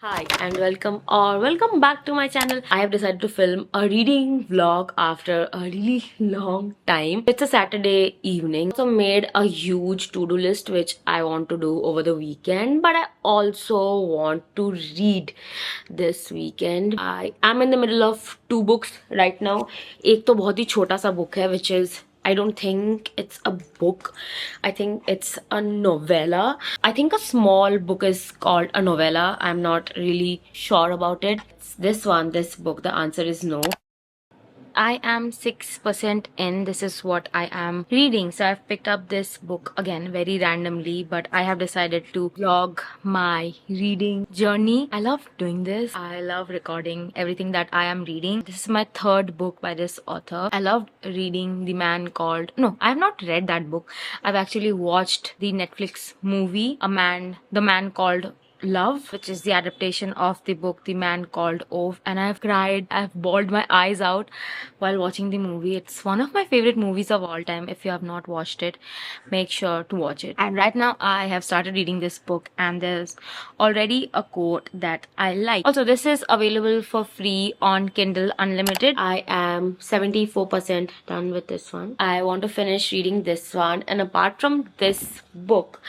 Hi and welcome back to my channel. I have decided to film a reading vlog after a really long time. It's a Saturday evening. So made a huge to-do list which I want to do over the weekend, but I also want to read this weekend. I am in the middle of two books right now. एक तो बहुत ही छोटा सा book है which is I don't think it's a book. I think it's a novella. I think a small book is called a novella. I'm not really sure about it. It's this one, this book. The answer is no. I am 6% in. This is what I am reading. So I've picked up this book again very randomly, but I have decided to vlog my reading journey. I love doing this. I love recording everything that I am reading. This is my third book by this author. I loved reading The Man Called... No, I have not read that book. I've actually watched the Netflix movie, The Man Called Love, which is the adaptation of the book The Man Called Ove, and I've cried, I've bawled my eyes out while watching the movie. It's one of my favorite movies of all time. If you have not watched it, make sure to watch it. And right now I have started reading this book and there's already a quote that I like. Also, this is available for free on Kindle Unlimited. I am 74% done with this one. I want to finish reading this one, and apart from this book,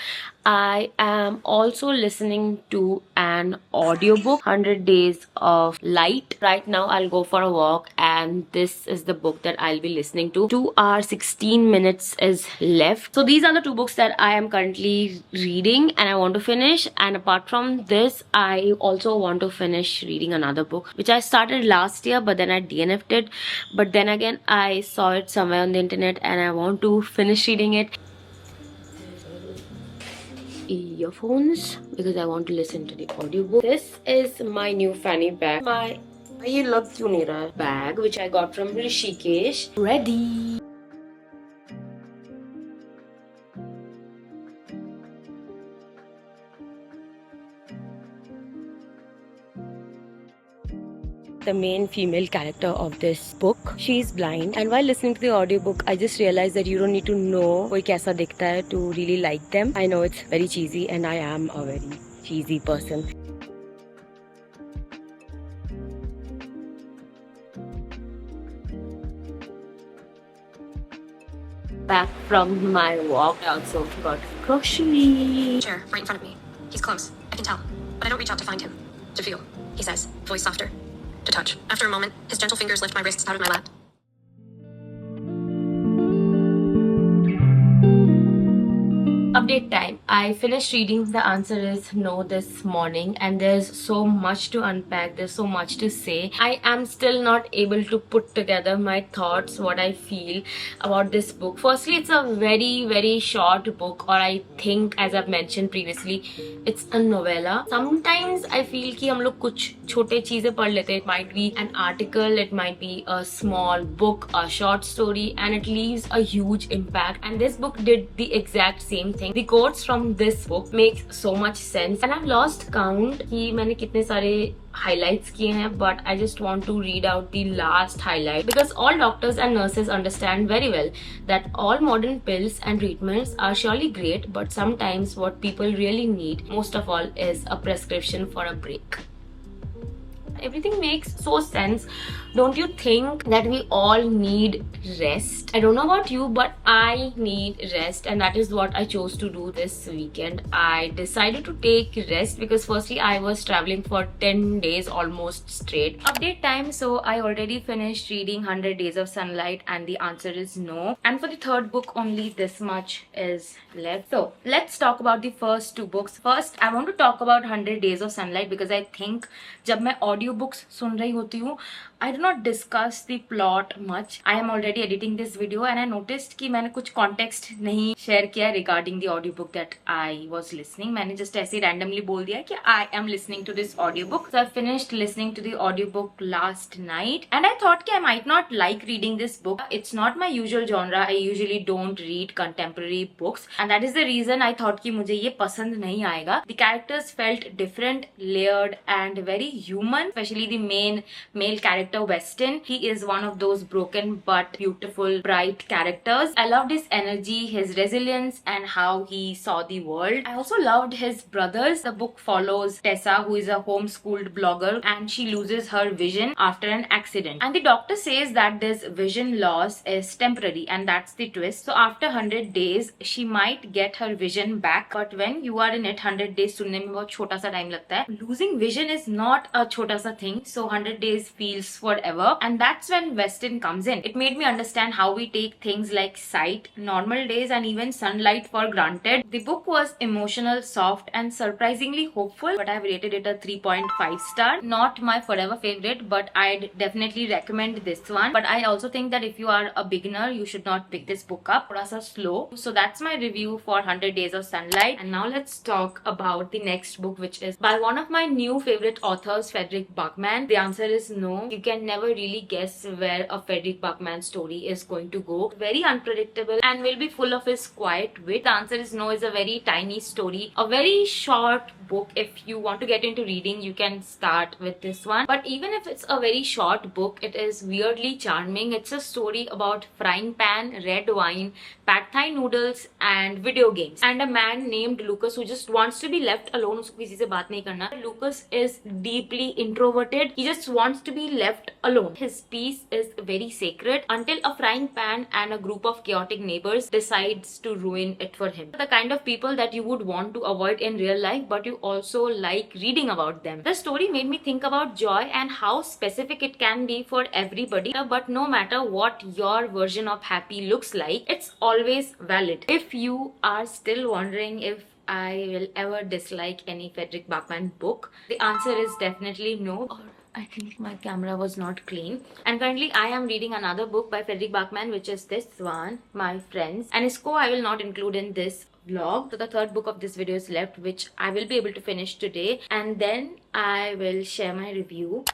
I am also listening to an audiobook, 100 Days of Light. Right now I'll go for a walk and this is the book that I'll be listening to. 2 hours 16 minutes is left. So these are the two books that I am currently reading and I want to finish. And apart from this, I also want to finish reading another book which I started last year, but then I DNF'd it. But then again I saw it somewhere on the internet and I want to finish reading it. Earphones because I want to listen to the audiobook. This is my new fanny bag, my ये लग क्यों नहीं रहा bag which I got from Rishikesh. Ready. The main female character of this book, she's blind, and while listening to the audiobook I just realized that you don't need to know कोई कैसा दिखता है to really like them. I know it's very cheesy and I am a very cheesy person. Back from my walk, I also got groceries. Chair right in front of me. He's close. I can tell. But I don't reach out to find him. To feel, he says, voice softer. To touch. After a moment, his gentle fingers lift my wrists out of my lap. Update time. I finished reading The Answer Is No this morning and there's so much to unpack, there's so much to say. I am still not able to put together my thoughts, what I feel about this book. Firstly, it's a very short book, or I think, as I've mentioned previously, it's a novella. Sometimes I feel कि हम लोग कुछ छोटे चीजें पढ़ लेते हैं. It might be an article, it might be a small book, a short story, and it leaves a huge impact. And this book did the exact same thing. The quotes from this book makes so much sense, and I've lost count कि मैंने कितने सारे highlights किए हैं, but I just want to read out the last highlight because all doctors and nurses understand very well that all modern pills and treatments are surely great, but sometimes what people really need most of all is a prescription for a break. Everything makes so sense. Don't you think that we all need rest? I don't know about you, but I need rest, and that is what I chose to do this weekend. I decided to take rest because firstly I was traveling for 10 days almost straight. Update time. So I already finished reading 100 Days of Sunlight and the answer is no. And for the third book only this much is left. So let's talk about the first two books. First, I want to talk about 100 Days of Sunlight because I think जब मैं audio books सुन रही होती हूँ, I do not discuss the plot much. I am already editing this video and I noticed कि मैंने कुछ context नहीं share किया regarding the audiobook that I was listening. मैंने just ऐसे randomly बोल दिया कि I am listening to this audiobook. So I finished listening to the audiobook last night and I thought कि I might not like reading this book. It's not my usual genre. I usually don't read contemporary books and that is the reason I thought कि मुझे ये पसंद नहीं आएगा. The characters felt different, layered and very human. especially the main male character Weston. He is one of those broken but beautiful, bright characters. I loved his energy, his resilience, and how he saw the world. I also loved his brothers. The book follows Tessa, who is a homeschooled blogger, and she loses her vision after an accident. And the doctor says that this vision loss is temporary, and that's the twist. So after 100 days, she might get her vision back. But when you are in it, 100 days सुनने में बहुत छोटा सा time लगता है. Losing vision is not a छोटा सा thing. So 100 days feels forever. And that's when Weston comes in. It made me understand how we take things like sight, normal days, and even sunlight for granted. The book was emotional, soft, and surprisingly hopeful, but I've rated it a 3.5 star. Not my forever favorite, but I'd definitely recommend this one. But I also think that if you are a beginner, you should not pick this book up. थोड़ा सा slow. So that's my review for 100 Days of Sunlight. And now let's talk about the next book, which is by one of my new favorite authors, Frederick Backman. The answer is no. You can never really guess where a Frederick Backman story is going to go. Very unpredictable and will be full of his quiet wit. The answer is no. Is a very tiny story, a very short book. If you want to get into reading, you can start with this one. But even if it's a very short book, it is weirdly charming. It's a story about frying pan, red wine, pad thai noodles, and video games, and a man named Lucas who just wants to be left alone. उसको किसी से बात नहीं करना. Lucas is deeply introverted. He just wants to be left alone. His peace is very sacred until a frying pan and a group of chaotic neighbors decides to ruin it for him. The kind of people that you would want to avoid in real life, but you also like reading about them. The story made me think about joy and how specific it can be for everybody. But no matter what your version of happy looks like, it's always valid. If you are still wondering if I will ever dislike any Frederick Backman book, the answer is definitely no. I think my camera was not clean. And currently I am reading another book by Frederick Backman, which is this one, My Friends. And isko I will not include in this vlog. So the third book of this video is left, which I will be able to finish today. And then I will share my review.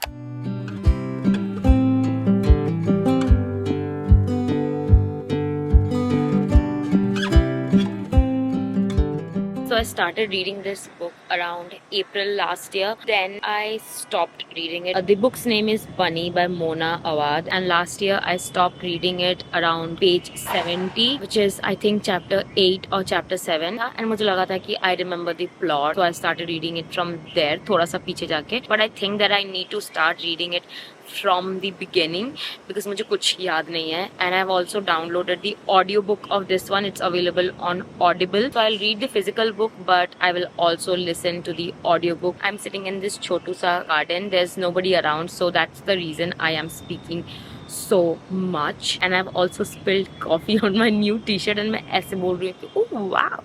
So I started reading this book around April last year. Then I stopped reading it. The book's name is Bunny by Mona Awad. And last year I stopped reading it around page 70, which is I think chapter 8 or chapter 7. And मुझे लगा था कि I remember the plot. So I started reading it from there, थोड़ा सा पीछे जाके. But I think that I need to start reading it from the beginning because मुझे कुछ याद नहीं है. And I've also downloaded the audiobook of this one. It's available on Audible. So I'll read the physical book, but I will also listen to the audiobook. I'm sitting in this chotu sa garden. There's nobody around, so that's the reason I am speaking so much. And I've also spilled coffee on my new t-shirt and मैं ऐसे बोल रही हूँ कि oh wow,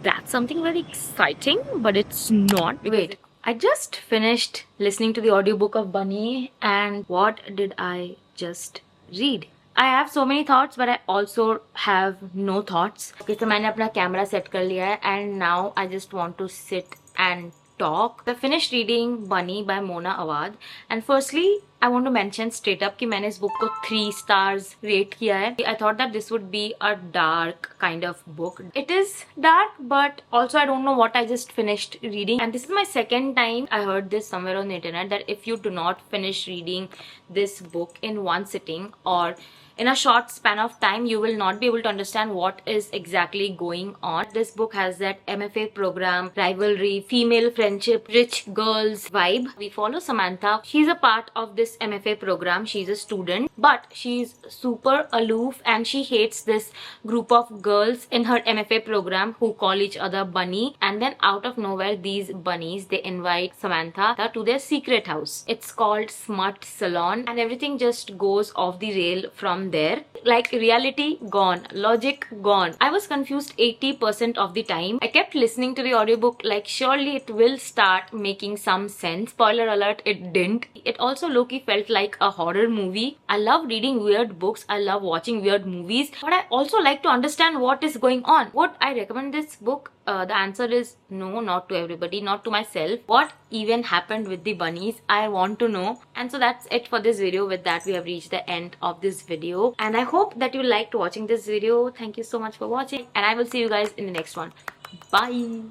that's something very exciting, but it's not. Wait, I just finished listening to the audiobook of Bunny, and what did I just read? I have so many thoughts, but I also have no thoughts. Okay, so मैंने अपना camera set कर लिया है, and now I just want to sit and talk. I finished reading Bunny by Mona Awad, and firstly I want to mention straight up कि मैंने इस book को 3 stars rate किया है. I thought that this would be a dark kind of book. It is dark, but also I don't know what I just finished reading. And this is my second time I heard this somewhere on the internet, that if you do not finish reading this book in one sitting or in a short span of time, you will not be able to understand what is exactly going on. This book has that MFA program, rivalry, female friendship, rich girls vibe. We follow Samantha. She's a part of this MFA program. She's a student, but she's super aloof and she hates this group of girls in her MFA program who call each other Bunny. And then out of nowhere, these bunnies, they invite Samantha to their secret house. It's called Smut Salon, and everything just goes off the rail from there. Like reality gone, logic gone. I was confused 80% of the time. I kept listening to the audiobook like surely it will start making some sense. Spoiler alert, it didn't. It also low-key felt like a horror movie. I love reading weird books. I love watching weird movies. But I also like to understand what is going on. Would I recommend this book? The answer is no, not to everybody, not to myself. What even happened with the bunnies? I want to know. And so that's it for this video. With that, we have reached the end of this video. And I hope that you liked watching this video. Thank you so much for watching. And I will see you guys in the next one. Bye.